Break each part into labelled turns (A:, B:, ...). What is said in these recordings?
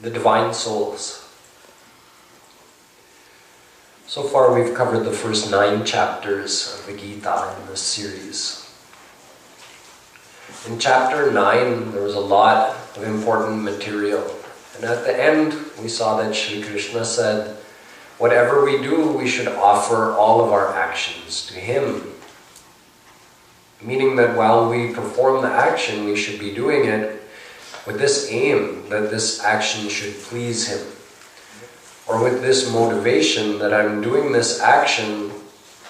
A: the divine souls. So far we've covered the first 9 chapters of the Gita in this series. In chapter 9 there was a lot of important material. And at the end we saw that Shree Krishna said, whatever we do, we should offer all of our actions to Him. Meaning that while we perform the action, we should be doing it with this aim, that this action should please Him. Or with this motivation that I'm doing this action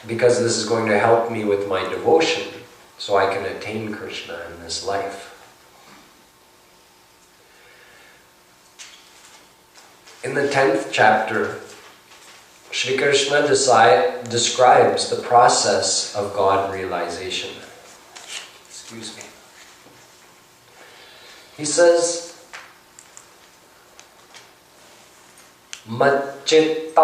A: because this is going to help me with my devotion, so I can attain Krishna in this life. In the 10th chapter, Shree Krishna describes the process of God realization. Excuse me. He says, Macchitta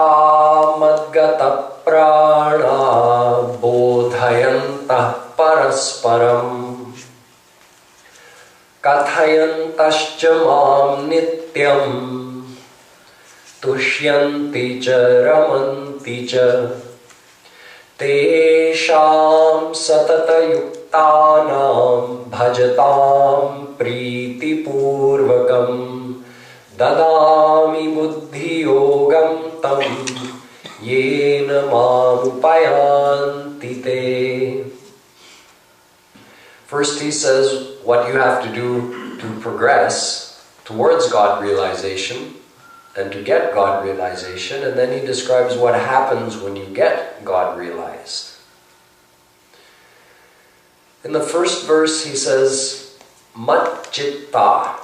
A: madgata prana bodhayantah parasparam kathayantascha mam nityam tushyanti cha ramanti cha tesham satata yuktanam bhajatam priti purvakam dadami buddhi yogam tam yena mamupayanti te. First he says what you have to do to progress towards God realization and to get God realization, and then he describes what happens when you get God realized. In the first verse he says, Macchitta.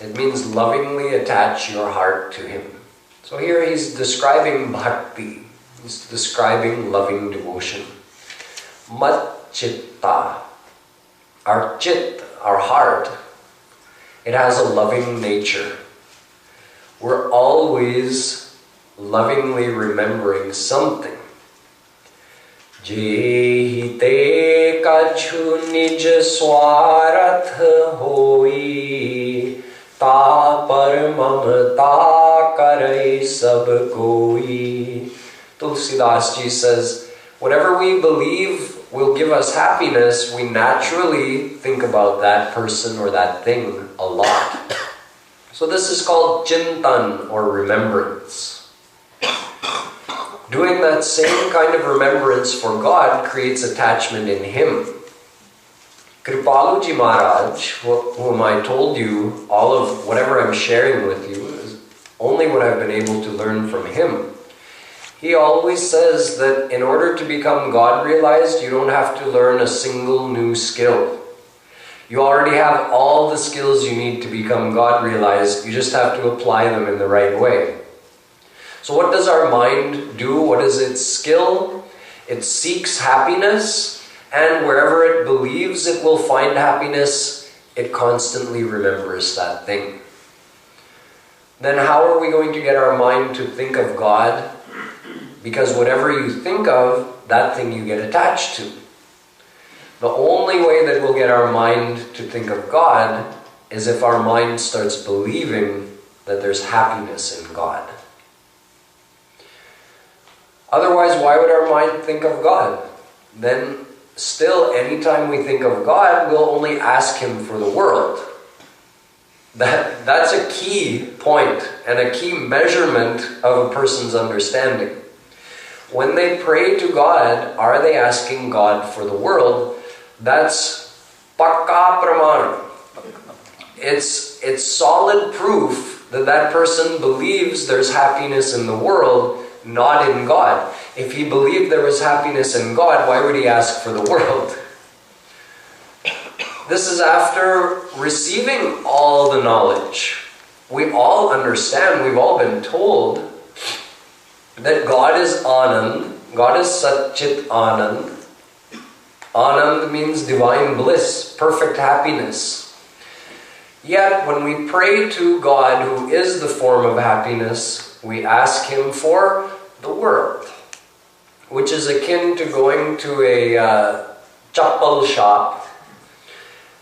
A: It means lovingly attach your heart to Him. So here he's describing bhakti. He's describing loving devotion. Macchitta. Our chit, our heart, it has a loving nature. We're always lovingly remembering something. Jehi te kachu nij swarath hoi ta paramamta karai sab koi. Tulsidas Ji says, whatever we believe will give us happiness, we naturally think about that person or that thing a lot. So this is called chintan, or remembrance. Doing that same kind of remembrance for God creates attachment in Him. Kripaluji Maharaj, whom I told you, all of whatever I'm sharing with you is only what I've been able to learn from him. He always says that in order to become God realized, you don't have to learn a single new skill. You already have all the skills you need to become God realized. You just have to apply them in the right way. So what does our mind do? What is its skill? It seeks happiness, and wherever it believes it will find happiness, it constantly remembers that thing. Then how are we going to get our mind to think of God? Because whatever you think of, that thing you get attached to. The only way that we'll get our mind to think of God is if our mind starts believing that there's happiness in God. Otherwise, why would our mind think of God? Then still, anytime we think of God, we'll only ask Him for the world. That's a key point and a key measurement of a person's understanding. When they pray to God, are they asking God for the world? That's pakka pramana. It's solid proof that that person believes there's happiness in the world, not in God. If he believed there was happiness in God, why would he ask for the world? This is after receiving all the knowledge. We all understand, we've all been told that God is Anand, God is Satchit Anand. Anand means divine bliss, perfect happiness. Yet when we pray to God, who is the form of happiness, we ask Him for the world, which is akin to going to a chappal shop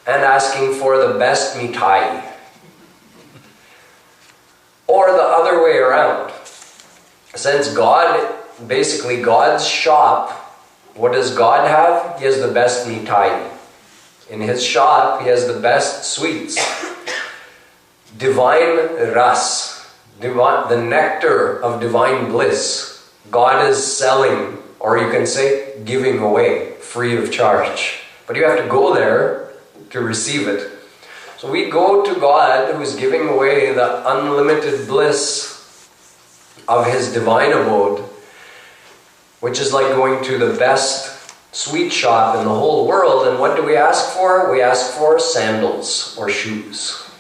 A: and asking for the best mithai. Or the other way around. Since God, basically God's shop, what does God have? He has the best mithai. In his shop, he has the best sweets. Divine ras, the nectar of divine bliss. God is selling, or you can say giving away, free of charge. But you have to go there to receive it. So we go to God, who is giving away the unlimited bliss of his divine abode, which is like going to the best sweet shop in the whole world. And what do we ask for? We ask for sandals or shoes.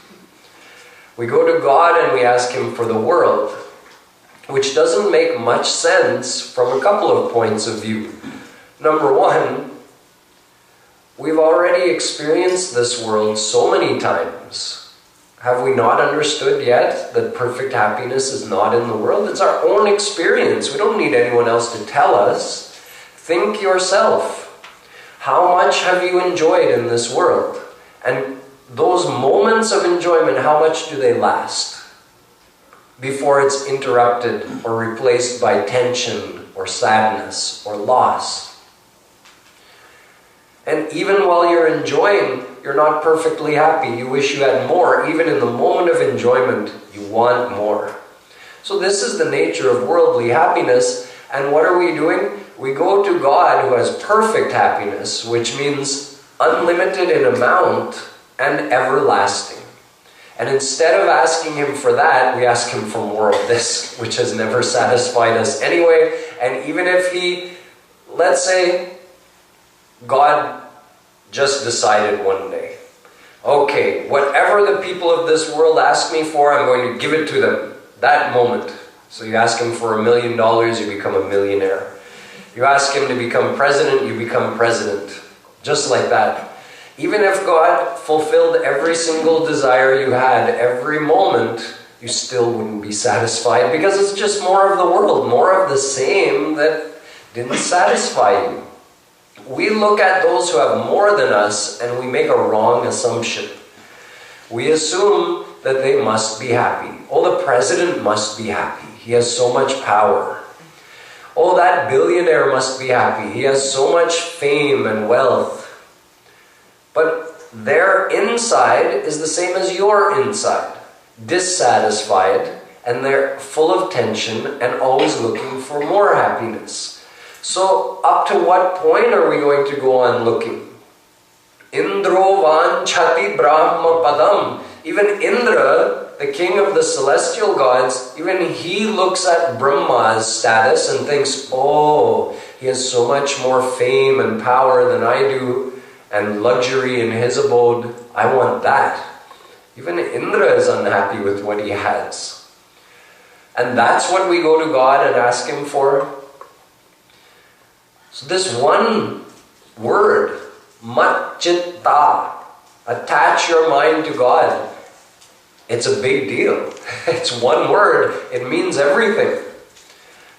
A: We go to God and we ask him for the world, which doesn't make much sense from a couple of points of view. Number one, we've already experienced this world so many times. Have we not understood yet that perfect happiness is not in the world? It's our own experience. We don't need anyone else to tell us. Think yourself. How much have you enjoyed in this world? And those moments of enjoyment, how much do they last before it's interrupted or replaced by tension or sadness or loss? And even while you're enjoying, you're not perfectly happy. You wish you had more. Even in the moment of enjoyment, you want more. So this is the nature of worldly happiness. And what are we doing? We go to God, who has perfect happiness, which means unlimited in amount and everlasting. And instead of asking him for that, we ask him for more of this, which has never satisfied us anyway. And even if he, let's say, God just decided one day, okay, whatever the people of this world ask me for, I'm going to give it to them that moment. So you ask him for $1 million, you become a millionaire. You ask him to become president, you become president. Just like that. Even if God fulfilled every single desire you had every moment, you still wouldn't be satisfied, because it's just more of the world, more of the same that didn't satisfy you. We look at those who have more than us and we make a wrong assumption. We assume that they must be happy. Oh, the president must be happy. He has so much power. Oh, that billionaire must be happy. He has so much fame and wealth. But their inside is the same as your inside. Dissatisfied, and they're full of tension and always looking for more happiness. So, up to what point are we going to go on looking? Indro vanchati brahma padam. Even Indra, the king of the celestial gods, even he looks at Brahma's status and thinks, oh, he has so much more fame and power than I do, and luxury in his abode. I want that. Even Indra is unhappy with what he has. And that's what we go to God and ask him for. So this one word, mat-chitta, attach your mind to God. It's a big deal. It's one word. It means everything.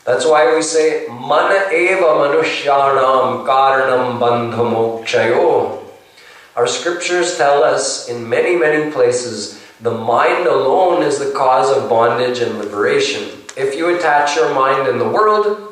A: That's why we say, mana eva manushyanam karanam bandha mokshayo. Our scriptures tell us in many, many places, the mind alone is the cause of bondage and liberation. If you attach your mind in the world,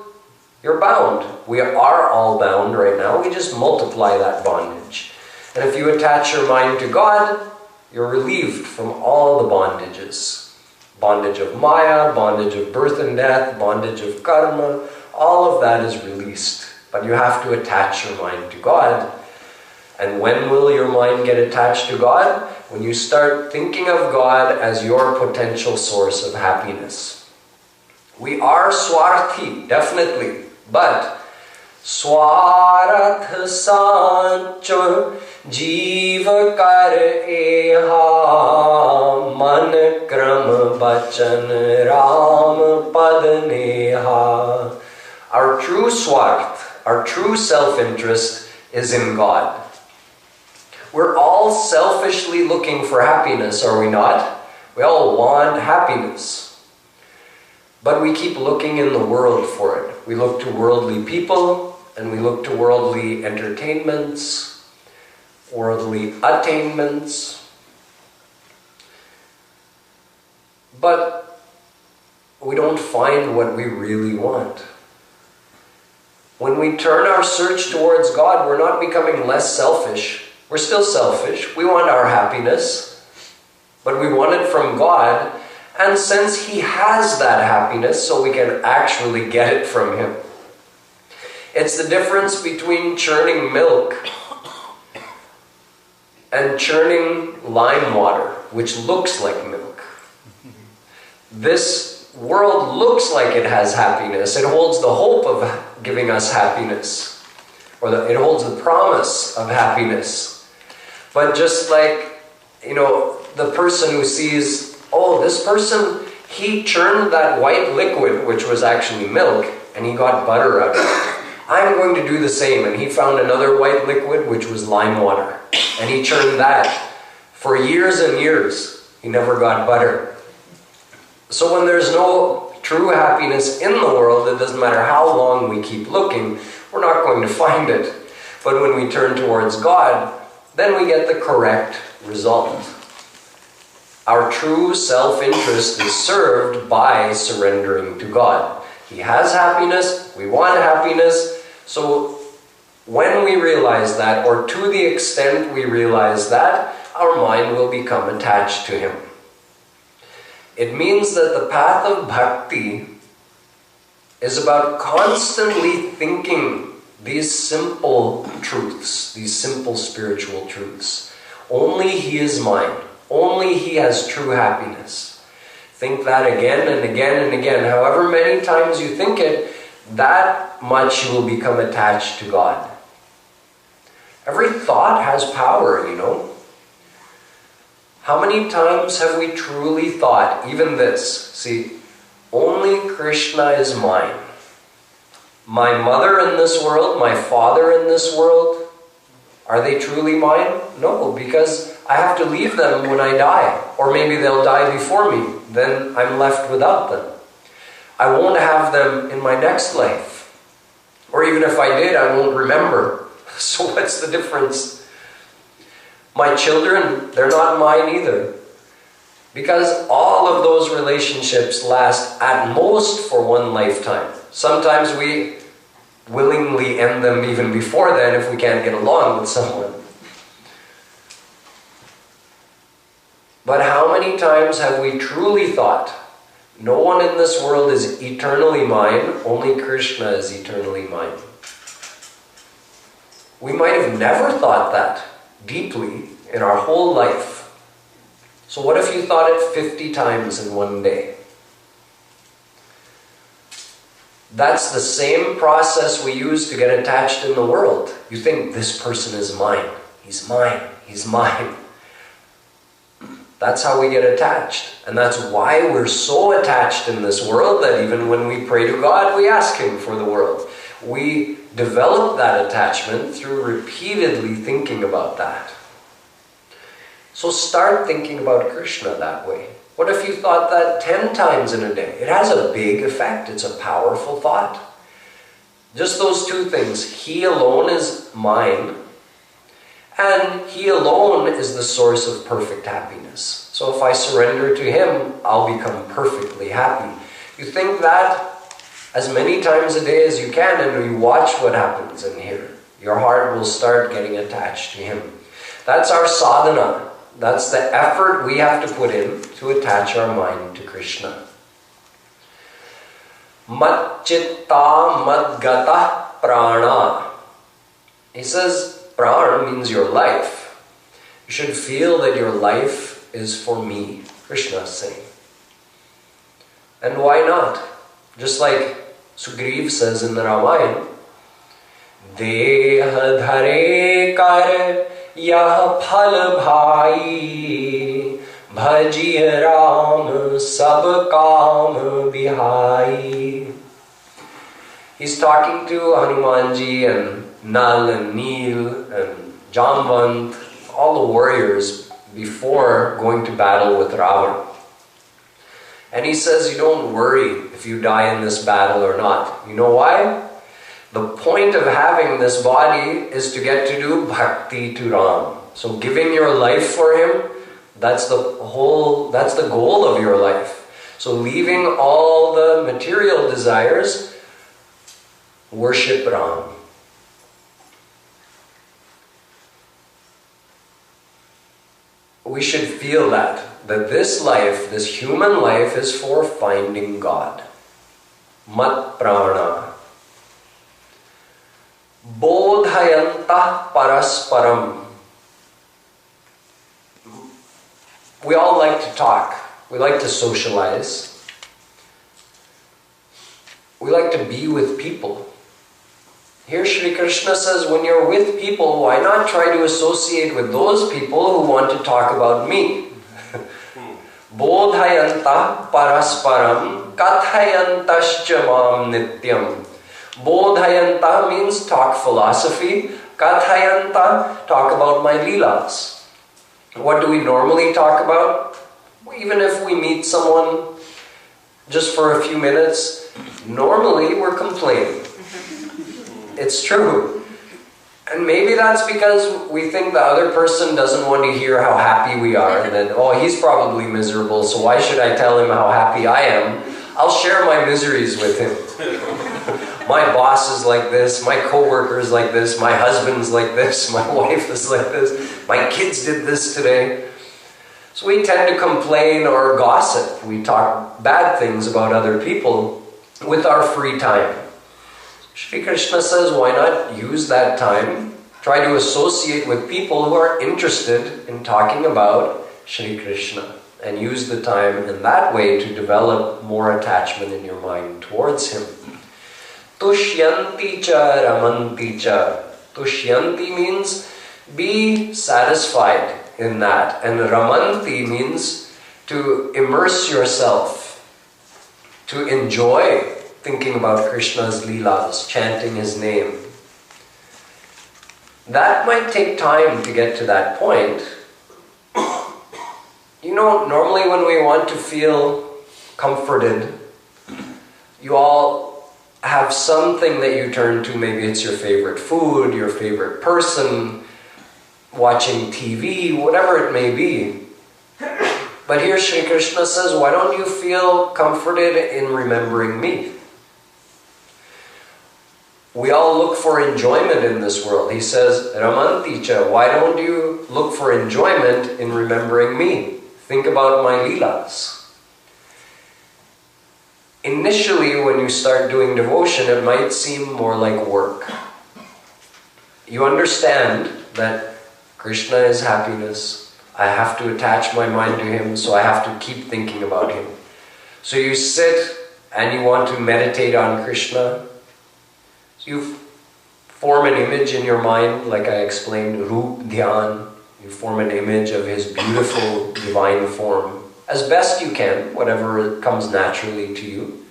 A: you're bound. We are all bound right now. We just multiply that bondage. And if you attach your mind to God, you're relieved from all the bondages. Bondage of Maya, bondage of birth and death, bondage of karma, all of that is released. But you have to attach your mind to God. And when will your mind get attached to God? When you start thinking of God as your potential source of happiness. We are swarthi, definitely. But Swarath sancho jiva kar eha man kram bachan ram pad neha. Our true swarth, our true self-interest is in God. We're all selfishly looking for happiness, are we not? We all want happiness. But we keep looking in the world for it. We look to worldly people, and we look to worldly entertainments, worldly attainments. But we don't find what we really want. When we turn our search towards God, we're not becoming less selfish. We're still selfish. We want our happiness, but we want it from God. And since He has that happiness, so we can actually get it from Him. It's the difference between churning milk and churning lime water, which looks like milk. This world looks like it has happiness. It holds the hope of giving us happiness. It holds the promise of happiness. But just like, the person who sees, oh, this person, he churned that white liquid, which was actually milk, and he got butter out of it. I'm going to do the same. And he found another white liquid, which was lime water. And he churned that for years and years. He never got butter. So when there's no true happiness in the world, it doesn't matter how long we keep looking, we're not going to find it. But when we turn towards God, then we get the correct result. Our true self-interest is served by surrendering to God. He has happiness, we want happiness, so when we realize that, or to the extent we realize that, our mind will become attached to Him. It means that the path of bhakti is about constantly thinking these simple truths, these simple spiritual truths. Only He is mine. Only He has true happiness. Think that again and again and again. However many times you think it, that much you will become attached to God. Every thought has power, How many times have we truly thought, even this, see, only Krishna is mine. My mother in this world, my father in this world, are they truly mine? No, because I have to leave them when I die. Or maybe they'll die before me. Then I'm left without them. I won't have them in my next life. Or even if I did, I won't remember. So what's the difference? My children, they're not mine either. Because all of those relationships last at most for one lifetime. Sometimes we willingly end them even before then if we can't get along with someone. But how many times have we truly thought, no one in this world is eternally mine, only Krishna is eternally mine? We might have never thought that deeply in our whole life. So what if you thought it 50 times in one day? That's the same process we use to get attached in the world. You think, this person is mine. He's mine. He's mine. That's how we get attached. And that's why we're so attached in this world that even when we pray to God, we ask Him for the world. We develop that attachment through repeatedly thinking about that. So start thinking about Krishna that way. What if you thought that 10 times in a day? It has a big effect. It's a powerful thought. Just those two things. He alone is mine. And He alone is the source of perfect happiness. So if I surrender to Him, I'll become perfectly happy. You think that as many times a day as you can, and you watch what happens in here. Your heart will start getting attached to Him. That's our sadhana. That's the effort we have to put in to attach our mind to Krishna. Mat chitta mad gata prana. He says, prana means your life. You should feel that your life is for me, Krishna is saying. And why not? Just like Sugriv says in the Ramayana, Deha dhare kar yah phal bhai, bhajiya Ram sab kaam bihai. He's talking to Hanumanji and Nal and Neel and Jamvant, all the warriors before going to battle with Ravana. And he says, you don't worry if you die in this battle or not. You know why? The point of having this body is to get to do bhakti to Ram. So giving your life for Him, that's the goal of your life. So leaving all the material desires, worship Ram. We should feel that this life, this human life, is for finding God. Mat prana. Bodhayanta parasparam. We all like to talk. We like to socialize. We like to be with people. Here Shree Krishna says, when you're with people, why not try to associate with those people who want to talk about me? Bodhayanta parasparam kathayantascha mam nityam. Bodhayanta means talk philosophy. Kathayanta, talk about my leelas. What do we normally talk about? Even if we meet someone just for a few minutes, normally we're complaining. It's true. And maybe that's because we think the other person doesn't want to hear how happy we are. And then, oh, he's probably miserable, so why should I tell him how happy I am? I'll share my miseries with him. My boss is like this, my coworker is like this, my husband's like this, my wife is like this, my kids did this today. So we tend to complain or gossip. We talk bad things about other people with our free time. Shree Krishna says, why not use that time? Try to associate with people who are interested in talking about Shree Krishna, and use the time in that way to develop more attachment in your mind towards him. Tushyanti cha ramanti cha. Tushyanti means be satisfied in that, and ramanti means to immerse yourself, to enjoy thinking about Krishna's leelas, chanting his name. That might take time to get to that point. You know, normally when we want to feel comforted, you all have something that you turn to. Maybe it's your favorite food, your favorite person, watching TV, whatever it may be. But here Sri Krishna says, why don't you feel comforted in remembering me? We all look for enjoyment in this world. He says, Ramanticha, why don't you look for enjoyment in remembering me? Think about my leelas. Initially, when you start doing devotion, it might seem more like work. You understand that Krishna is happiness. I have to attach my mind to him, so I have to keep thinking about him. So you sit and you want to meditate on Krishna. So you form an image in your mind, like I explained, Roop Dhyan. You form an image of his beautiful divine form, as best you can, whatever comes naturally to you.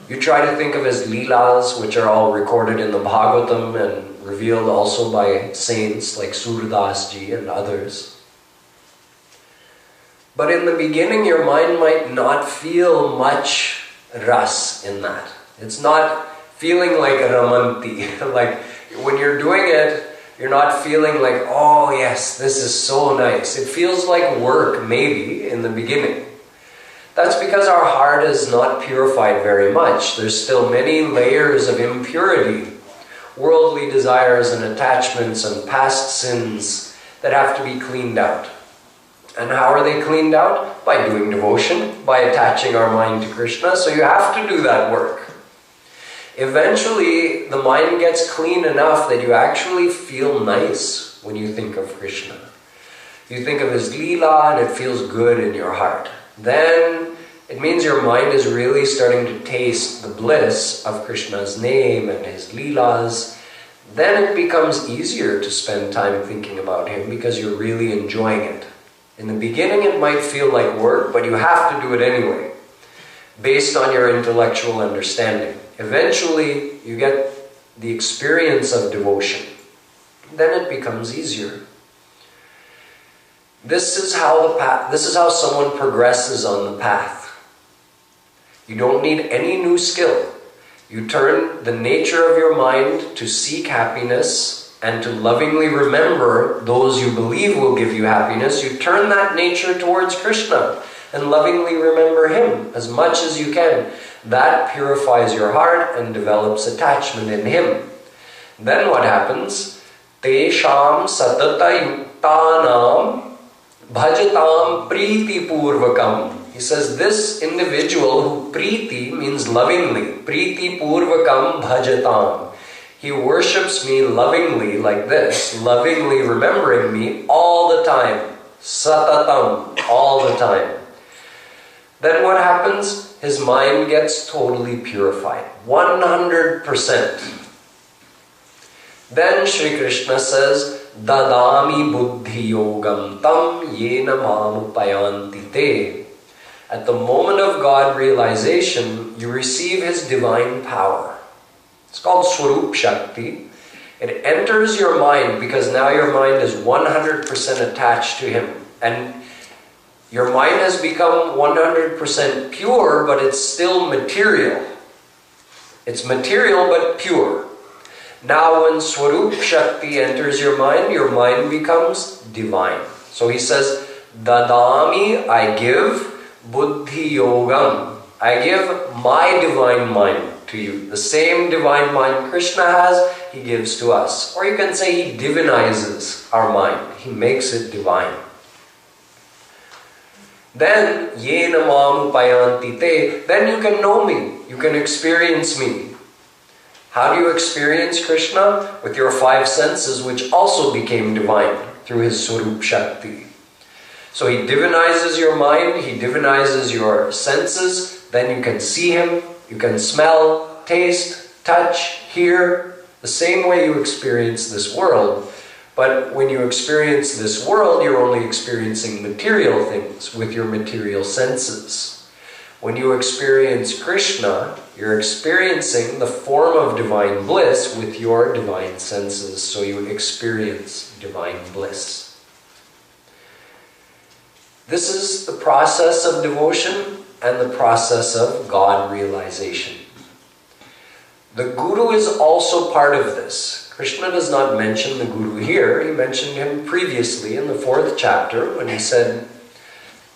A: You try to think of his leelas, which are all recorded in the Bhagavatam and revealed also by saints like Surdas Ji and others. But in the beginning, your mind might not feel much ras in that. It's not feeling like a ramanti. Like when you're doing it, you're not feeling like, oh yes, this is so nice. It feels like work, maybe, in the beginning. That's because our heart is not purified very much. There's still many layers of impurity, worldly desires and attachments and past sins that have to be cleaned out. And how are they cleaned out? By doing devotion, by attaching our mind to Krishna. So you have to do that work. Eventually, the mind gets clean enough that you actually feel nice when you think of Krishna. You think of his leela and it feels good in your heart. Then it means your mind is really starting to taste the bliss of Krishna's name and his leelas. Then it becomes easier to spend time thinking about him because you're really enjoying it. In the beginning it might feel like work, but you have to do it anyway, based on your intellectual understanding. Eventually you get the experience of devotion. Then it becomes easier. This is how someone progresses on the path. You don't need any new skill. You turn the nature of your mind to seek happiness and to lovingly remember those you believe will give you happiness. You turn that nature towards Krishna. and lovingly remember Him as much as you can. That purifies your heart and develops attachment in Him. Then what happens? Tesham satata yuktanam bhajatam priti purvakam. He says this individual who priti means lovingly. Priti purvakam bhajatam. He worships me lovingly like this, lovingly remembering me all the time. Satatam, all the time. Then what happens? His mind gets totally purified. 100%. Then Shree Krishna says, Dadami buddhi yogam tam yena mamupayanti te. At the moment of God realization, you receive His divine power. It's called Swarup Shakti. It enters your mind because now your mind is 100% attached to Him. And your mind has become 100% pure, but it's still material. It's material but pure. Now when Swarup Shakti enters your mind becomes divine. So he says, Dadami, I give, Buddhi Yogam. I give my divine mind to you. The same divine mind Krishna has, He gives to us. Or you can say He divinizes our mind. He makes it divine. Then, Yena mamupayanti te, then you can know me. You can experience me. How do you experience Krishna? With your 5 senses, which also became divine through His Swarup Shakti. So He divinizes your mind, He divinizes your senses, then you can see Him, you can smell, taste, touch, hear, the same way you experience this world. But when you experience this world, you're only experiencing material things with your material senses. When you experience Krishna, you're experiencing the form of divine bliss with your divine senses. So you experience divine bliss. This is the process of devotion and the process of God realization. The Guru is also part of this. Krishna does not mention the Guru here. He mentioned him previously in the 4th chapter when he said,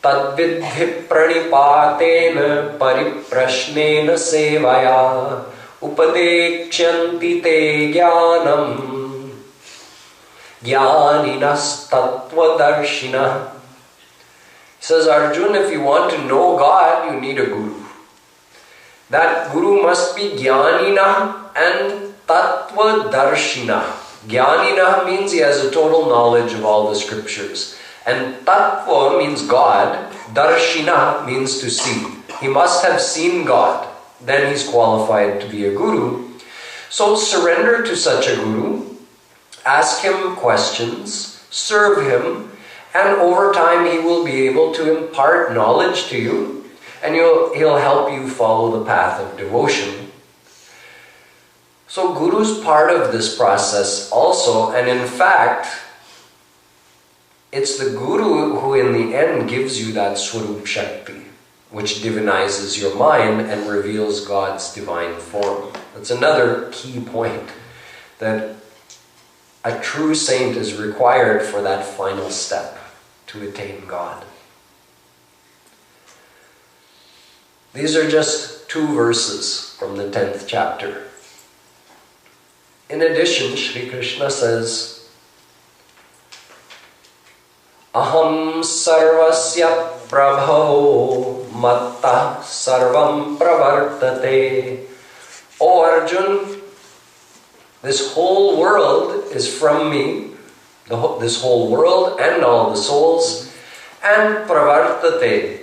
A: Tadvidhi pranipatena pariprashnena sevaya upadekshyanti te jnanam jnaninas tattvadarshina. He says, Arjun, if you want to know God, you need a Guru. That Guru must be jnanina and Tattva Darshina. Jnanina means he has a total knowledge of all the scriptures. And Tattva means God. Darshina means to see. He must have seen God. Then he's qualified to be a Guru. So surrender to such a Guru. Ask him questions. Serve him. And over time he will be able to impart knowledge to you. And he'll help you follow the path of devotion. So Guru's part of this process also, and in fact, it's the Guru who in the end gives you that Swarup Shakti, which divinizes your mind and reveals God's divine form. That's another key point, that a true saint is required for that final step to attain God. These are just 2 verses from the 10th chapter. In addition, Shree Krishna says, Aham sarvasya prabhavo matta sarvam pravartate. O Arjun, this whole world is from me, this whole world and all the souls, and pravartate,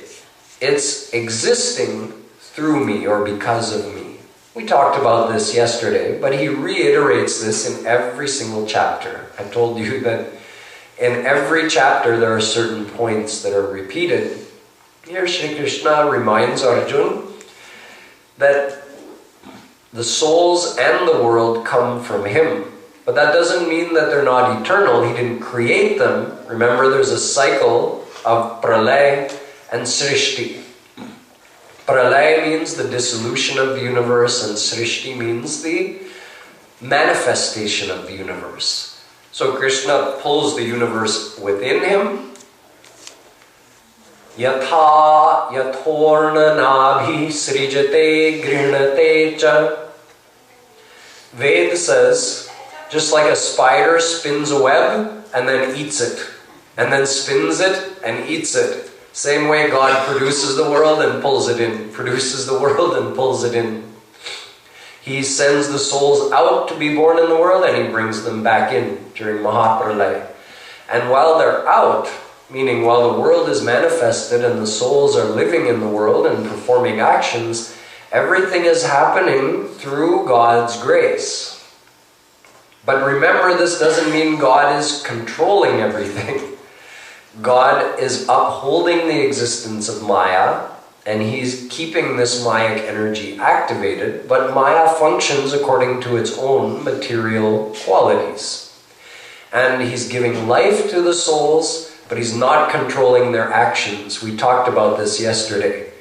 A: it's existing through me or because of me. We talked about this yesterday, but he reiterates this in every single chapter. I told you that in every chapter there are certain points that are repeated. Here Sri Krishna reminds Arjun that the souls and the world come from him. But that doesn't mean that they're not eternal. He didn't create them. Remember, there's a cycle of pralay and srishti. Pralaya means the dissolution of the universe, and Srishti means the manifestation of the universe. So Krishna pulls the universe within him, Yatha yathorna nabhi srijate grinate cha. Ved says, just like a spider spins a web and then eats it, and then spins it and eats it. Same way God produces the world and pulls it in, produces the world and pulls it in. He sends the souls out to be born in the world and He brings them back in during Mahapralaya. And while they're out, meaning while the world is manifested and the souls are living in the world and performing actions, everything is happening through God's grace. But remember, this doesn't mean God is controlling everything. God is upholding the existence of Maya, and He's keeping this Mayic energy activated, but Maya functions according to its own material qualities. And He's giving life to the souls, but He's not controlling their actions. We talked about this yesterday.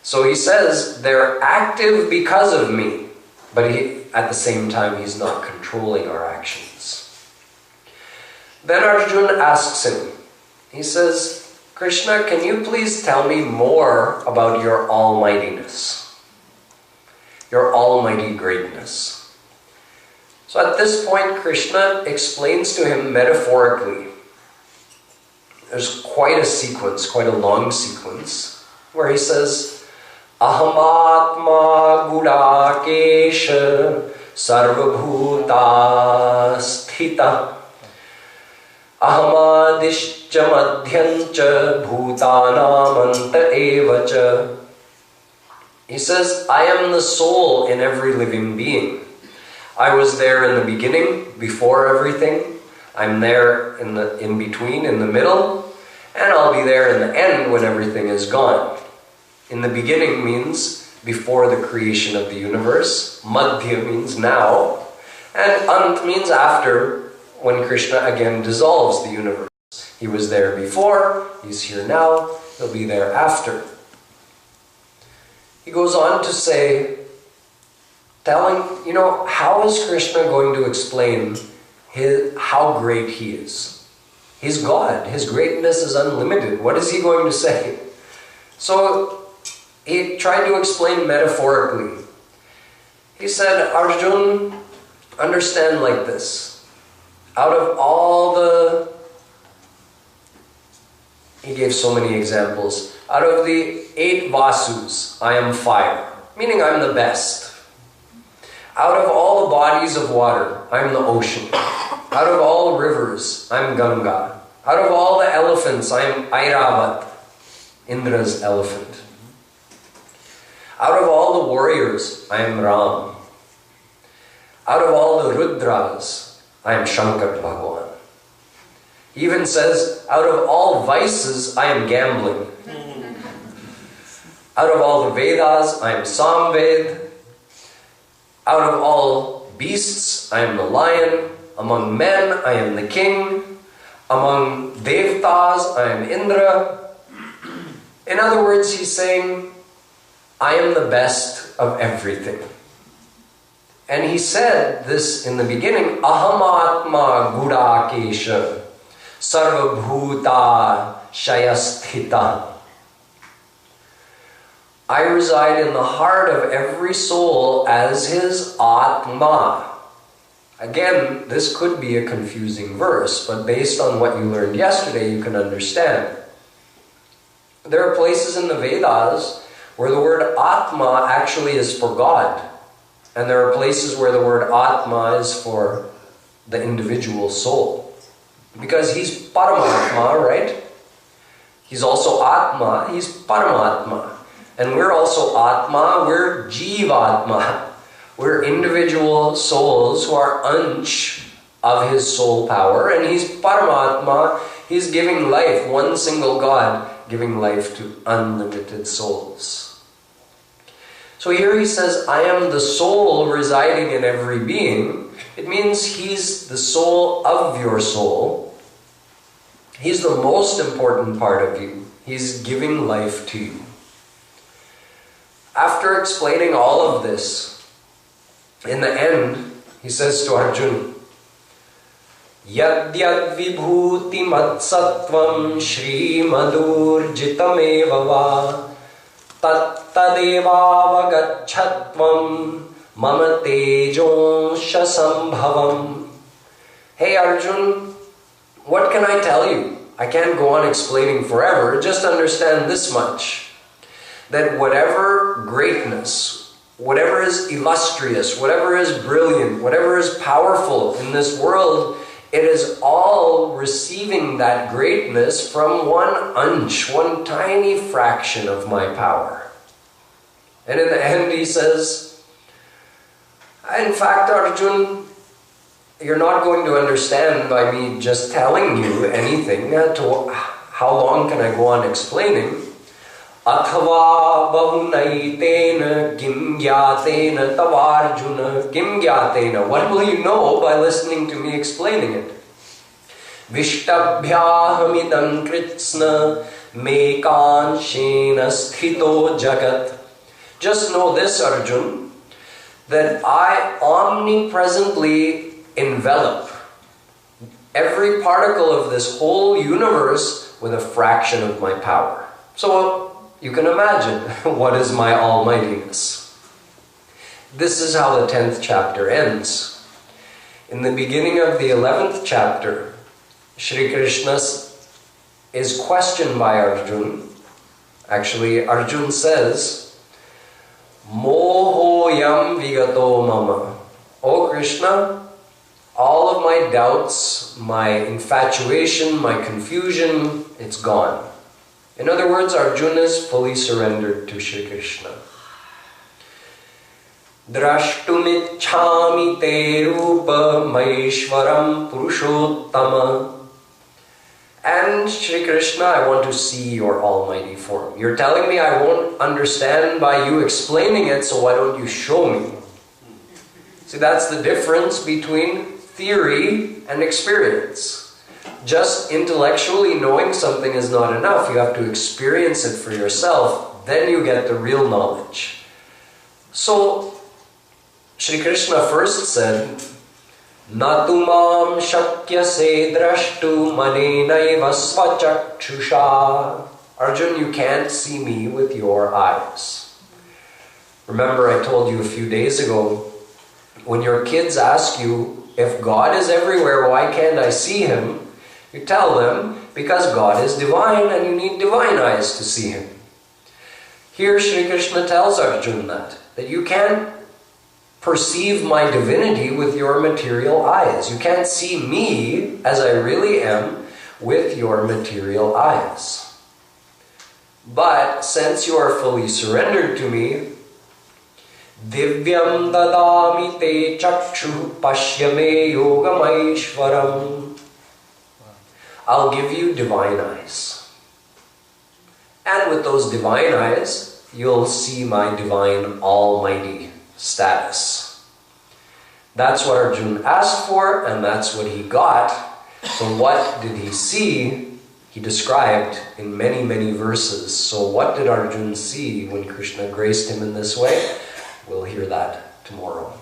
A: So He says, they're active because of me, but at the same time, He's not controlling our actions. Then Arjun asks Him, he says, Krishna, can you please tell me more about your almightiness, your almighty greatness? So at this point, Krishna explains to him metaphorically. There's quite a sequence, quite a long sequence, where he says, Ahamatma gudakesha sarvabhuta sthita Ahamadishcha madhyancha bhutanamanta evacha. He says, I am the soul in every living being. I was there in the beginning, before everything. I'm there in between, in the middle, and I'll be there in the end when everything is gone. In the beginning means before the creation of the universe. Madhya means now. And Ant means after, when Krishna again dissolves the universe. He was there before, He's here now, He'll be there after. He goes on to say, telling, how is Krishna going to explain how great He is? He's God. His greatness is unlimited. What is He going to say? So he tried to explain metaphorically. He said, Arjun, understand like this. Out of all he gave so many examples. Out of the 8 Vasus, I am fire, meaning I'm the best. Out of all the bodies of water, I'm the ocean. Out of all rivers, I'm Ganga. Out of all the elephants, I'm Airavat, Indra's elephant. Out of all the warriors, I am Ram. Out of all the Rudras, I am Shankar Bhagwan. He even says, out of all vices, I am gambling. Out of all the Vedas, I am Samved. Out of all beasts, I am the lion. Among men, I am the king. Among Devtas, I am Indra. In other words, he's saying, I am the best of everything. And he said this in the beginning, Ahamatma gudakesha sarvabhuta shayasthita. I reside in the heart of every soul as his Atma. Again, this could be a confusing verse, but based on what you learned yesterday, you can understand. There are places in the Vedas where the word Atma actually is for God. And there are places where the word Atma is for the individual soul. Because he's Paramatma, right? He's also Atma, he's Paramatma. And we're also Atma, we're Jivatma. We're individual souls who are Ansh of his soul power. And he's Paramatma, he's giving life, one single God, giving life to unlimited souls. So here he says, I am the soul residing in every being. It means he's the soul of your soul. He's the most important part of you. He's giving life to you. After explaining all of this, in the end, he says to Arjun, Yadyad vibhuti matsattvam Shri madurjitameva va tattadevavagachatvam mama tejonsha sambhavam. Hey Arjun, what can I tell you? I can't go on explaining forever. Just understand this much, that whatever greatness, whatever is illustrious, whatever is brilliant, whatever is powerful in this world, it is all receiving that greatness from one tiny fraction of my power. And in the end he says, in fact, Arjun, you're not going to understand by me just telling you anything. How long can I go on explaining? Athava bahunaitena kim gyatena tavarjuna kim gyatena. What will you know by listening to me explaining it? Vishtabhyahamidam kritsna mekanshena sthito jagat. Just know this, Arjun, that I omnipresently envelop every particle of this whole universe with a fraction of my power. So you can imagine what is my almightiness. This is how the 10th chapter ends. In the beginning of the 11th chapter, Shree Krishna is questioned by Arjun. Actually, Arjun says, Moho yam vigato mama. O Krishna, all of my doubts, my infatuation, my confusion, it's gone. In other words, Arjuna is fully surrendered to Sri Krishna. Drashtumichhami te rupa maishwaram purushottama. And Sri Krishna, I want to see your almighty form. You're telling me I won't understand by you explaining it, so why don't you show me? See, that's the difference between theory and experience. Just intellectually knowing something is not enough. You have to experience it for yourself. Then you get the real knowledge. So, Sri Krishna first said, Natumam shakyase drashtu manenaiva svachakshusha. Arjun, you can't see me with your eyes. Remember, I told you a few days ago, when your kids ask you, if God is everywhere, why can't I see Him? You tell them, because God is divine and you need divine eyes to see Him. Here Sri Krishna tells Arjuna that you can't perceive my divinity with your material eyes. You can't see me as I really am with your material eyes. But since you are fully surrendered to me, Divyam dadami te chakshu pashyame yogamaishvaram. I'll give you divine eyes. And with those divine eyes, you'll see my divine almighty status. That's what Arjun asked for, and that's what he got. So what did he see? He described in many, many verses. So what did Arjun see when Krishna graced him in this way? We'll hear that tomorrow.